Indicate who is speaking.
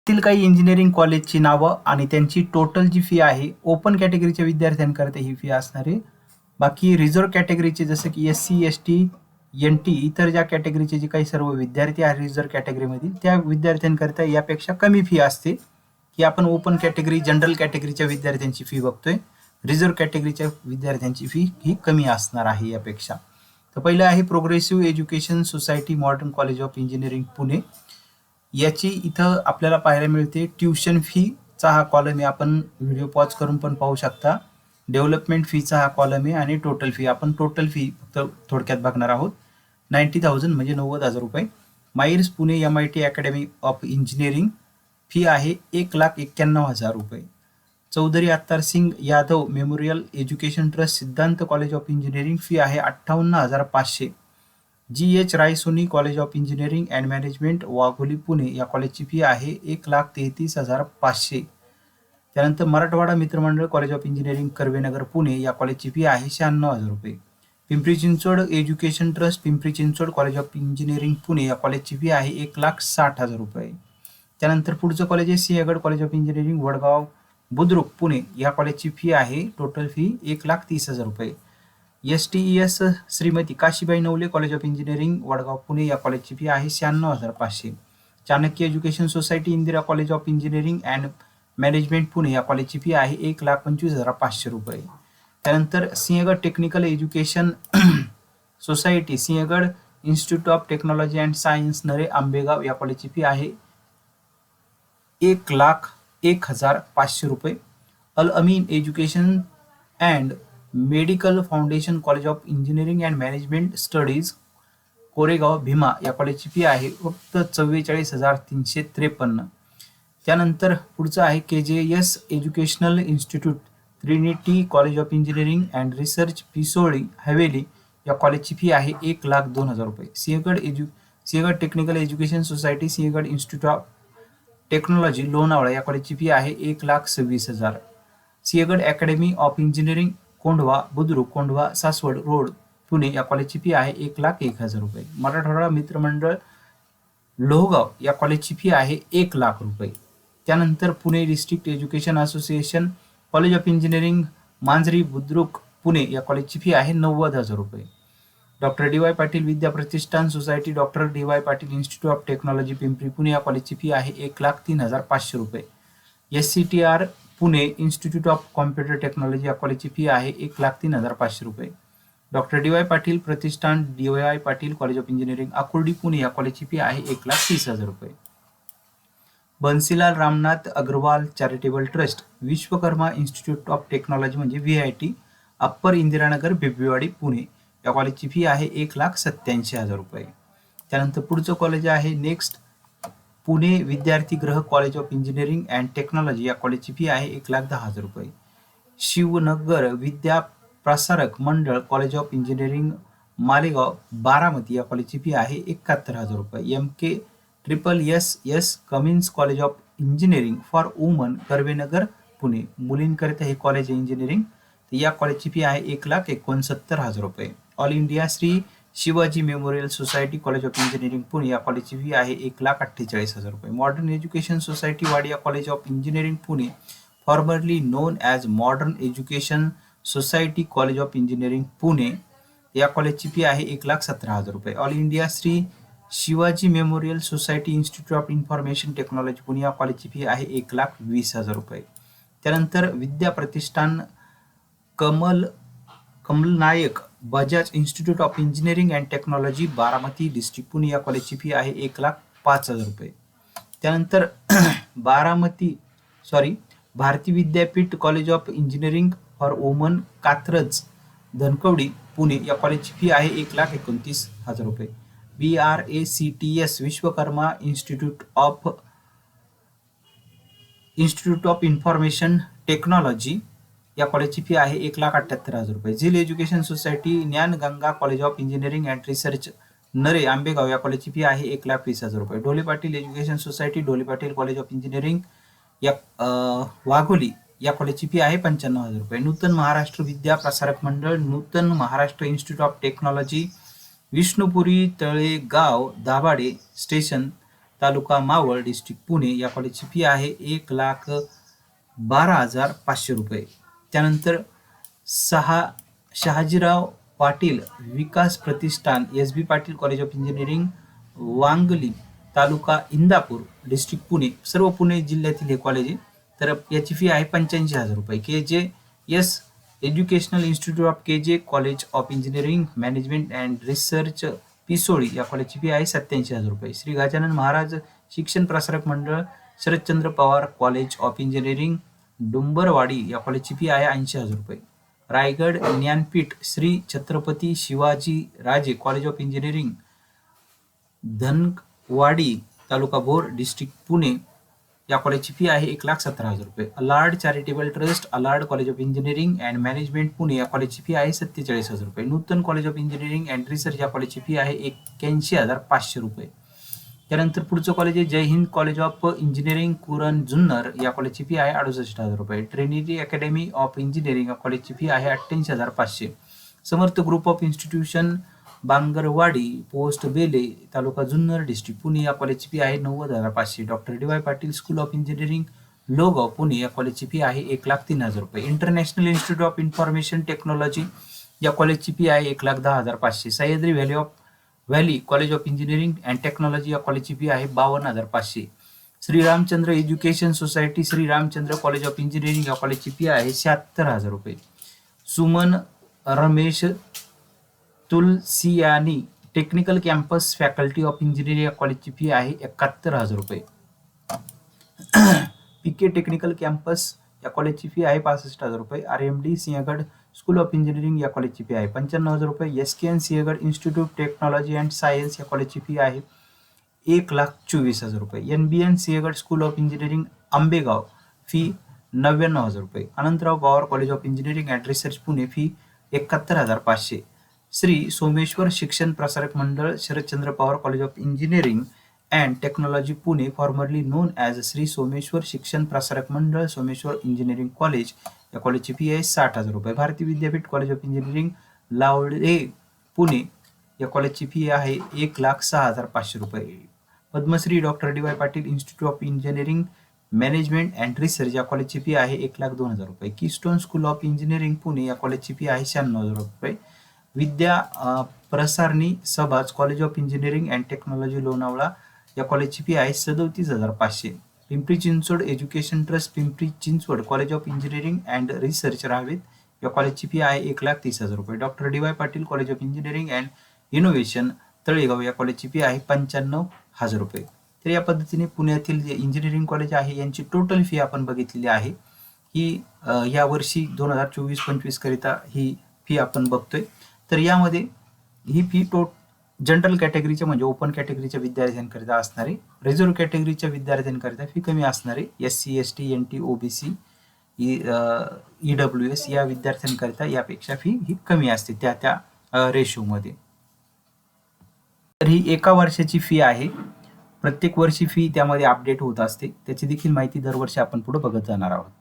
Speaker 1: तील काही इंजिनिअरिंग कॉलेजची नावं आणि त्यांची टोटल जी फी आहे ओपन कॅटेगरीच्या विद्यार्थ्यांकरता ही फी असणार आहे. बाकी रिझर्व्ह कॅटेगरीचे जसं की एस-सी, एस-टी, एन-टी इतर ज्या कॅटेगरीचे जे काही सर्व विद्यार्थी आहेत रिझर्व्ह कॅटेगरीमधील त्या विद्यार्थ्यांकरता यापेक्षा कमी फी असते की आपण ओपन कॅटेगरी जनरल कॅटेगरीच्या विद्यार्थ्यांची फी बघतोय. रिझर्व्ह कॅटेगरीच्या विद्यार्थ्यांची फी ही कमी असणार आहे यापेक्षा. तर पहिलं आहे progressive education society modern college of engineering Pune. याची इथं आपल्याला पाहायला मिळते ट्युशन फीचा हा कॉलम आहे. आपण व्हिडिओ पॉज करून पण पाहू शकता. डेव्हलपमेंट फीचा हा कॉलम आहे आणि टोटल फी आपण टोटल फी फक्त थोडक्यात बघणार आहोत. 90,000 म्हणजे 90,000 रुपये. MAEER's Pune MIT academy of engineering fee आहे 1,91,000 रुपये. Chaudhary Attar Singh Yadav memorial education trust Siddhant college of engineering fee आहे 58,500. GH Raisoni college of engineering and management Wagholi Pune या कॉलेजची फी आहे 1,33,500. त्यानंतर Marathwada Mitramandal college of engineering Karvenagar Pune या कॉलेजची फी आहे 96,000 रुपये. Pimpri Chinchwad education trust Pimpri Chinchwad college of engineering Pune या कॉलेजची फी आहे 1,60,000 रुपये. त्यानंतर पुढचं कॉलेज आहे Sinhgad college of engineering Vadgaon Budruk Pune या कॉलेजची फी आहे टोटल फी 1,30,000 रुपये. STES Shrimati Kashibai Navale college of engineering Vadgaon Pune या कॉलेजची फी आहे 96,500. Chanakya education society Indira college of engineering and management Pune या कॉलेजची फी आहे 1,25,500 रुपये. त्यानंतर Sinhgad technical education society Sinhgad institute of technology and science Narhe Ambegaon या कॉलेजची फी आहे 1,01,500 रुपये. Al Amin education and medical foundation college of engineering and management studies Koregaon Bhima या कॉलेजची फी आहे फक्त 44,353. त्यानंतर पुढचं आहे KJS educational institute Trinity college of engineering and research Pisoli Haveli या कॉलेजची फी आहे 1,02,000 रुपये. Sinhagad technical education society Sinhgad institute of technology Lonavala या कॉलेजची फी आहे 1,26,000. Sinhagad academy of engineering Kondhwa Budruk Kondhwa Saswad road Pune या कॉलेजची फी आहे 1,01,000 रुपये. मराठवाडा मित्रमंडळ लोहगाव या कॉलेजची फी आहे 1,00,000 रुपये. त्यानंतर Pune district education association college of engineering Manjari Budruk Pune या कॉलेजची फी आहे 90,000 रुपये. Doctor DY Patil Vidya Pratishthan society doctor DY Patil institute of technology Pimpri Pune या कॉलेजची फी आहे 1,03,500 रुपये. SCTR Pune institute of computer technology या कॉलेजची फी आहे 1,03,500 रुपये. Doctor DY Patil Pratishthan DY Patil college of engineering Akurdi Pune या कॉलेजची फी आहे 1,30,000 रुपये. Bansilal Ramnath Agarwal charitable trust Vishwakarma institute of technology म्हणजे VIT अप्पर इंदिरानगर बिबवेवाडी पुणे या कॉलेजची फी आहे 1,87,000 रुपये. त्यानंतर पुढचं कॉलेज आहे नेक्स्ट पुणे विद्यार्थी गृह college of engineering and technology या कॉलेजची फी आहे 1,10,000 रुपये. Shivnagar Vidya Prasarak Mandal college of engineering Malegaon Baramati या कॉलेजची फी आहे 71,000 रुपये. MKSSS Cummins college of engineering for woman Karvenagar Pune मुलींकरिता हे कॉलेज आहे इंजिनिअरिंग तर या कॉलेजची फी आहे 1,69,000 रुपये. All India Shri Shivaji memorial society college of engineering Pune या कॉलेजची फी आहे 1,48,000 रुपये. Modern education society Wadia college of engineering Pune formerly known as modern education society college of engineering Pune या कॉलेजची फी आहे 1,17,000 रुपये. All India Shri Shivaji memorial society institute of information technology Pune या कॉलेजची फी आहे 1,20,000 रुपये. त्यानंतर विद्या प्रतिष्ठान कमल नायक Bajaj institute of engineering and technology Baramati district Pune या कॉलेजची फी आहे 1,05,000 रुपये. त्यानंतर Bharati Vidyapeeth college of engineering for women Katraj Dhankawadi Pune या कॉलेजची फी आहे 1,29,000 रुपये. BRACTS Vishwakarma institute of information technology या कॉलेजची फी आहे 1,78,000 रुपये. Zeal education society Dnyanganga college of engineering and research Narhe Ambegaon या कॉलेजची फी आहे 1,20,000 रुपये. Dhole Patil education society Dhole Patil college of engineering या वाघोली या कॉलेजची फी आहे 95,000 रुपये. नूतन Maharashtra Vidya Prasarak Mandal Nutan Maharashtra institute of technology Vishnupuri Talegaon Dabhade station taluka Maval district Pune या कॉलेजची फी आहे 1,12,500 रुपये. त्यानंतर Shahajirao Patil Vikas Pratishthan SB Patil college of engineering Wangli taluka Indapur district Pune, सर्व पुणे जिल्ह्यातील हे कॉलेज आहे. तर याची फी आहे 85,000 रुपये. KJS educational institute of KJ college of engineering management and research Pisoli या कॉलेजची फी आहे 87,000 रुपये. Shri Gajanan Maharaj Shikshan Prasarak Mandal Sharadchandra Pawar college of engineering Dumbarwadi या कॉलेजची फी आहे 80,000 रुपये. Raigad Jnanpith Shri Chhatrapati Shivaji Raje college of engineering Dhanwadi taluka Bhor district Pune या कॉलेजची फी आहे 1,17,000 रुपये. Allard charitable trust Allard college of engineering and management Pune या कॉलेजची फी आहे 47,000 रुपये. Nutan college of engineering and research या कॉलेजची फी आहे 81,500 रुपये. त्यानंतर पुढचं कॉलेज आहे जय हिंद कॉलेज ऑफ इंजिनिअरिंग कुरण जुन्नर या कॉलेजची फी आहे 68,000 रुपये. ट्रिनिटी अकॅडमी ऑफ इंजिनिअरिंग या कॉलेजची फी आहे 88,500. Samarth group of institution Bangarwadi post Bele taluka Junnar district Pune या कॉलेजची फी आहे 90,500. Doctor DY Patil school of engineering Lohgaon Pune या कॉलेजची फी आहे 1,03,000 रुपये. International institute of information technology या कॉलेजची फी आहे 1,10,500. Sahyadri valley college of engineering and technology या कॉलेजची फी आहे 52,500. Shriramchandra education society Shriramchandra college of engineering या कॉलेजची फी आहे 76,000 रुपये. Suman Ramesh Tulsiani technical campus faculty of engineering या कॉलेजची फी आहे 71,000 रुपये. PK टेक्निकल कॅम्पस या कॉलेजची फी आहे 65,000 रुपये. RMD Sinhgad school of engineering या कॉलेजची फी आहे 95,000 रुपये. SKN Sinhgad institute technology and science या कॉलेजची फी आहे 1,24,000 रुपये. NBN Sinhgad school of engineering Ambegaon fee 99,000 रुपये. Anantrao Pawar college of engineering and research Pune fee 71,500. Shri Someshwar Shikshan Prasarak Mandal Sharadchandra Pawar college of engineering and technology Pune formerly known as Shri Someshwar Shikshan Prasarak मंडळ सोमेश्वर इंजिनिअरिंग कॉलेज या कॉलेजची फी आहे 60,000 रुपये. Bharatiya Vidyapeeth college of engineering Lavade Pune या कॉलेजची फी आहे 1,06,500 रुपये. Padmashri doctor DY Patil institute of engineering management and research या कॉलेजची फी आहे 1,02,000 रुपये. Keystone school of engineering Pune या कॉलेजची फी आहे 96,000 रुपये. विद्या प्रसारणी सभाज college of engineering and technology Lonavala या कॉलेजची फी आहे 37,500. Pimpri Chinchwad education trust Pimpri Chinchwad college of engineering and research Ravet या कॉलेजची फी आहे 1,30,000 रुपये. Doctor DY Patil college of engineering and innovation Talegaon या कॉलेजची फी आहे 95,000 रुपये. तर या पद्धतीने पुण्यातील जे इंजिनिअरिंग कॉलेज आहे यांची टोटल फी आपण बघितलेली आहे. ही या वर्षी 2024-25 करिता ही फी आपण बघतोय. तर यामध्ये ही फी जनरल कॅटेगरीच्या म्हणजे ओपन कॅटेगरीच्या विद्यार्थ्यांकरिता असणारी, रिझर्व्ह कॅटेगरीच्या विद्यार्थ्यांकरिता फी कमी असणारी, SC ST NT OBC EWS या विद्यार्थ्यांकरिता यापेक्षा फी ही कमी असते त्या रेशोमध्ये. तर ही एका वर्षाची फी आहे. प्रत्येक वर्षी फी त्यामध्ये अपडेट होत असते. त्याची देखील माहिती दरवर्षी आपण पुढे बघत जाणार आहोत.